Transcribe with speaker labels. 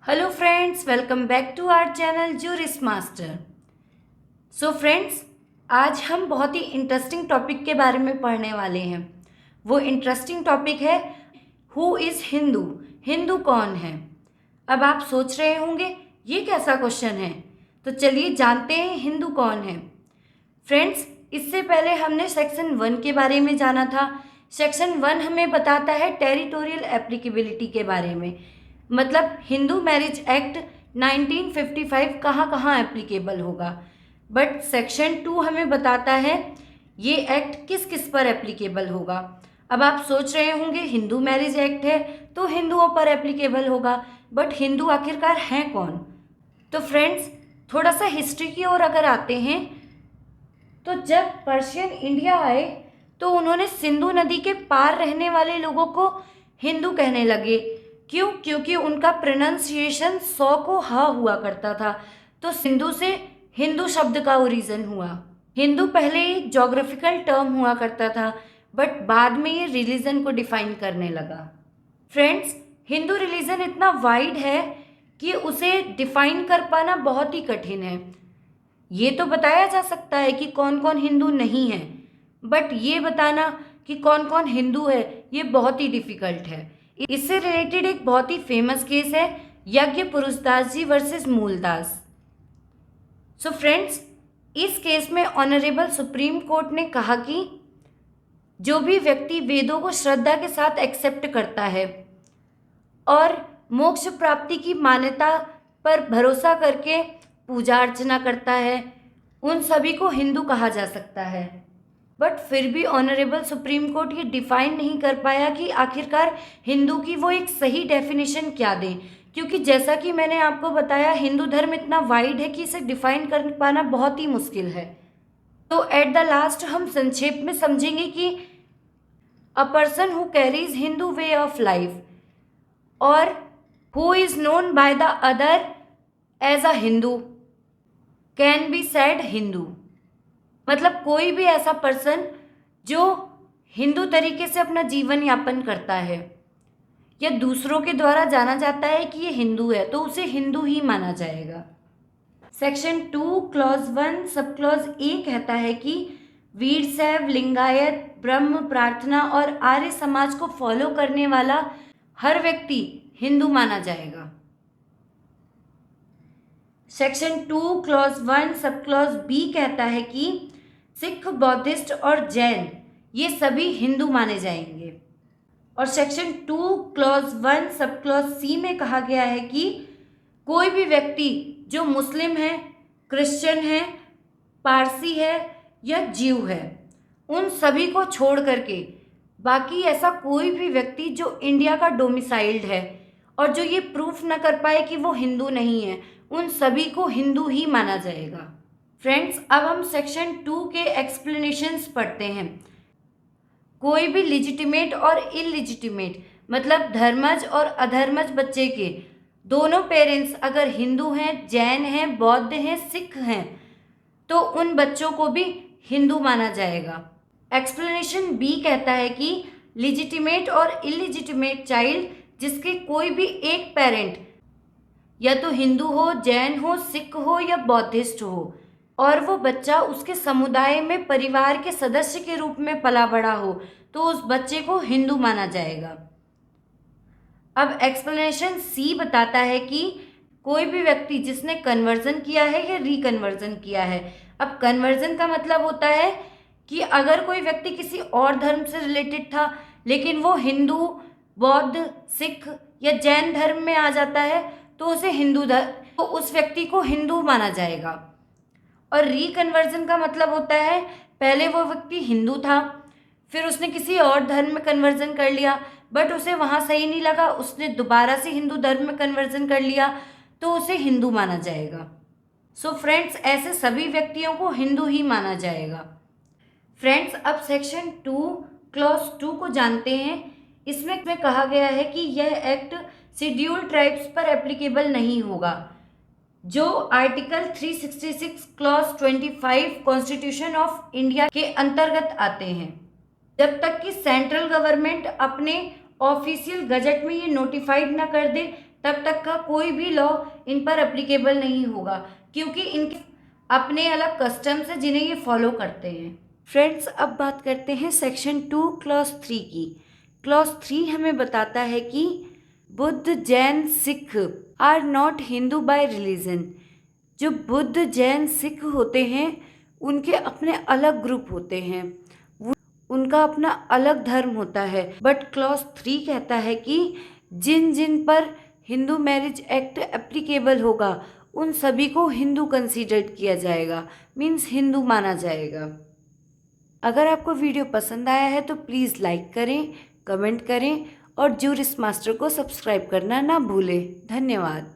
Speaker 1: Hello friends, welcome back to our channel jurist master. So friends, आज हम बहुत ही interesting topic के बारे में पढ़ने वाले हैं। वो इंटरेस्टिंग टॉपिक है हु इज़ हिंदू। हिंदू कौन है। अब आप सोच रहे होंगे ये कैसा क्वेश्चन है, तो चलिए जानते हैं हिंदू कौन है। फ्रेंड्स, इससे पहले हमने सेक्शन 1 के बारे में जाना था। सेक्शन 1 हमें बताता है टेरिटोरियल एप्लीकेबिलिटी के बारे में, मतलब हिंदू मैरिज एक्ट 1955 कहाँ कहाँ एप्लीकेबल होगा। बट सेक्शन 2 हमें बताता है ये एक्ट किस किस पर एप्लीकेबल होगा। अब आप सोच रहे होंगे हिंदू मैरिज एक्ट है तो हिंदुओं पर एप्लीकेबल होगा, बट हिंदू आखिरकार हैं कौन। तो फ्रेंड्स, थोड़ा सा हिस्ट्री की ओर अगर आते हैं तो जब पर्शियन इंडिया आए तो उन्होंने सिंधु नदी के पार रहने वाले लोगों को हिंदू कहने लगे। क्यों? क्योंकि उनका प्रोनाउंसिएशन 100 को ह हुआ करता था, तो सिंधु से हिंदू शब्द का ओरिजिन हुआ। हिंदू पहले एक जोग्राफिकल टर्म हुआ करता था, बट बाद में ये रिलीजन को डिफाइन करने लगा। फ्रेंड्स, हिंदू रिलीजन इतना वाइड है कि उसे डिफाइन कर पाना बहुत ही कठिन है। ये तो बताया जा सकता है कि कौन कौन हिंदू नहीं है, बट ये बताना कि कौन कौन हिंदू है ये बहुत ही डिफिकल्ट है। इससे रिलेटेड एक बहुत ही फेमस केस है यज्ञ पुरुषदास जी वर्सेस मूलदास। सो फ्रेंड्स, इस केस में ऑनरेबल सुप्रीम कोर्ट ने कहा कि जो भी व्यक्ति वेदों को श्रद्धा के साथ एक्सेप्ट करता है और मोक्ष प्राप्ति की मान्यता पर भरोसा करके पूजा अर्चना करता है, उन सभी को हिंदू कहा जा सकता है। बट फिर भी ऑनरेबल सुप्रीम कोर्ट ये डिफाइन नहीं कर पाया कि आखिरकार हिंदू की वो एक सही डेफिनेशन क्या दें, क्योंकि जैसा कि मैंने आपको बताया हिंदू धर्म इतना वाइड है कि इसे डिफाइन कर पाना बहुत ही मुश्किल है। तो एट द लास्ट हम संक्षेप में समझेंगे कि a person who carries Hindu way of life और who is known by the other as a Hindu can be said Hindu. मतलब कोई भी ऐसा पर्सन जो हिंदू तरीके से अपना जीवन यापन करता है या दूसरों के द्वारा जाना जाता है कि ये हिंदू है, तो उसे हिंदू ही माना जाएगा। Section 2 clause 1 sub clause A कहता है कि वीरशैव, लिंगायत, ब्रह्म, प्रार्थना और आर्य समाज को फॉलो करने वाला हर व्यक्ति हिंदू माना जाएगा। Section 2 clause 1 sub clause B कहता है कि सिख, बौद्धिस्ट और जैन ये सभी हिंदू माने जाएंगे। और section 2 clause 1 sub clause C में कहा गया है कि कोई भी व्यक्ति जो मुस्लिम है, क्रिश्चियन है, पारसी है या जीव है, उन सभी को छोड़ करके बाकी ऐसा कोई भी व्यक्ति जो इंडिया का डोमिसाइल्ड है और जो ये प्रूफ न कर पाए कि वो हिंदू नहीं है, उन सभी को हिंदू ही माना जाएगा। फ्रेंड्स, अब हम सेक्शन 2 के एक्सप्लेनेशंस पढ़ते हैं। कोई भी लिजिटिमेट और इलिजिटिमेट मतलब धर्मज और अधर्मज बच्चे के दोनों पेरेंट्स अगर हिंदू हैं, जैन हैं, बौद्ध हैं, सिख हैं, तो उन बच्चों को भी हिंदू माना जाएगा। एक्सप्लेनेशन बी कहता है कि लिजिटिमेट और इलिजिटिमेट चाइल्ड जिसके कोई भी एक पेरेंट या तो हिंदू हो, जैन हो, सिख हो या बौद्धिस्ट हो और वो बच्चा उसके समुदाय में परिवार के सदस्य के रूप में पला बड़ा हो, तो उस बच्चे को हिंदू माना जाएगा। अब एक्सप्लेनेशन सी बताता है कि कोई भी व्यक्ति जिसने कन्वर्जन किया है या रिकन्वर्जन किया है। अब कन्वर्जन का मतलब होता है कि अगर कोई व्यक्ति किसी और धर्म से रिलेटेड था लेकिन वो हिंदू, बौद्ध, सिख या जैन धर्म में आ जाता है तो उसे तो उस व्यक्ति को हिंदू माना जाएगा। और रिकन्वर्जन का मतलब होता है पहले वो व्यक्ति हिंदू था, फिर उसने किसी और धर्म में कन्वर्जन कर लिया, बट उसे वहाँ सही नहीं लगा, उसने दोबारा से हिंदू धर्म में कन्वर्जन कर लिया, तो उसे हिंदू माना जाएगा। सो फ्रेंड्स, ऐसे सभी व्यक्तियों को हिंदू ही माना जाएगा। फ्रेंड्स, अब सेक्शन 2 क्लॉज 2 को जानते हैं। इसमें कहा गया है कि यह एक्ट शेड्यूल ट्राइब्स पर एप्लीकेबल नहीं होगा जो article 366 clause 25 constitution of India के अंतर्गत आते हैं, जब तक कि सेंट्रल गवर्नमेंट अपने ऑफिशियल गजट में ये नोटिफाइड ना कर दे तब तक का कोई भी लॉ इन पर एप्लीकेबल नहीं होगा, क्योंकि इनके अपने अलग कस्टम्स हैं जिन्हें ये फॉलो करते हैं। फ्रेंड्स, अब बात करते हैं सेक्शन 2 क्लॉज 3 की। क्लॉज 3 हमें बताता है कि Buddh, Jain, Sikh are not Hindu by religion. जो बुद्ध, जैन, सिख होते हैं उनके अपने अलग ग्रुप होते हैं, उनका अपना अलग धर्म होता है। बट क्लॉज 3 कहता है कि जिन जिन पर हिंदू मैरिज एक्ट एप्लीकेबल होगा उन सभी को हिंदू कंसीडर किया जाएगा, मीन्स हिंदू माना जाएगा। अगर आपको वीडियो पसंद आया है तो प्लीज़ लाइक करें, कमेंट करें और ज्यूरिस्ट मास्टर को सब्सक्राइब करना ना भूलें। धन्यवाद।